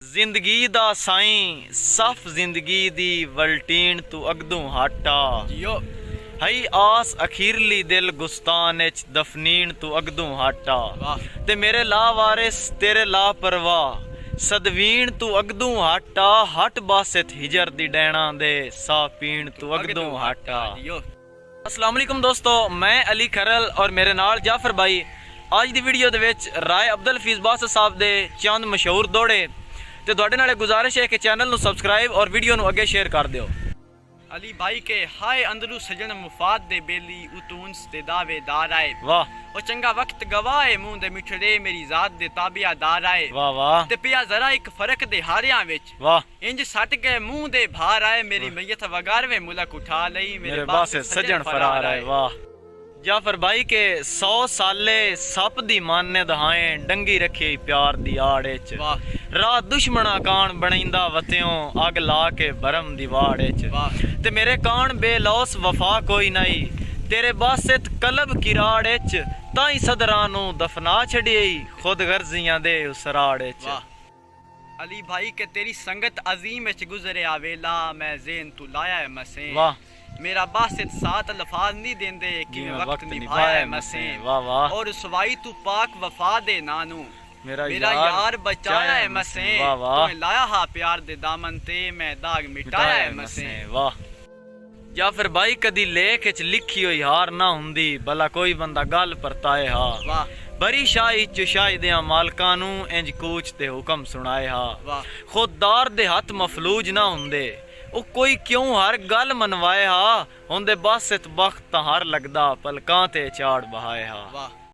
जिंदगी दा साईं सफ जिंदगी दी वलटीन तू अगदों हटा जियो हई आस अखीरली दिल गुस्तान च दफनीन तू अगदों हटा वाह ते मेरे ला वारिस तेरे ला परवाह सदवीन तू अगदों हटा हट बासित हिजर दी डैना दे सा पीण तू अगदों हटा। जियो अस्सलाम वालेकुम दोस्तों, मैं अली खरल और मेरे नाल जाफर भाई आज दी वीडियो दे विच राय अब्दुल हफीज बास साहब दे चंद मशहूर दौड़े ते तुहाडे नाल गुजारिश है कि चैनल नू सबसक्राइब और वीडियो नू अगे शेयर कर दियो। अली भाई के हाय अंदरू सजन मुफाद दे बेली उतूंस ते दावेदार आए वाह ओ चंगा वक्त गवाए मुंह दे मिठड़े मेरी जात दे ताबियादार आए वाह वाह ते पिया जरा एक फर्क दे हारियां विच वाह इंज सट गए मुंह दे भार आए मेरी मैयत वगारवे मुलक उठा लई मेरे बासे सजन फरार आए। वाह जाफर भाई के 100 साले सप दी माने दहाएं डंगी रखी प्यार दी आड़ च वाह रात दुश्मना कान बनैंदा वत्यों अग ला के बरम दी वाड़ च वाह ते मेरे कान बेलौस वफा कोई नहीं तेरे बासित कलब किराड़ च ताई सदरां नू दफना छड़ियई खुद गर्जियां दे उस राड़ च। वाह अली भाई के तेरी संगत अजीम विच गुजरे आवेला मैं ज़ेन तू लाया है मसे वाह मेरा बासित सात लफाज नहीं देंदे कि वक्त निभाया है मसे वाह वाह और सवाई तू पाक वफा दे नानू मेरा यार बचाया है मसे वाह वाह तो लाया हा प्यार दे दामन ते मैं दाग मिटाया है मसे। वाह जाफर भाई कदी लेख च लिखी हुई हार ना हुंदी भला कोई बंदा गल परताए हा वाह बरी शाही च शाही दे मालकां नू इंज कूच ते हुक्म सुनाए हा वाह खुददार दे हथ मफलूज ना हुंदे ओ कोई क्यों हर गल मनवाए हा हुंदे बासित बख्त हर लगदा पलकां ते चाड़ बहाए हा। वाह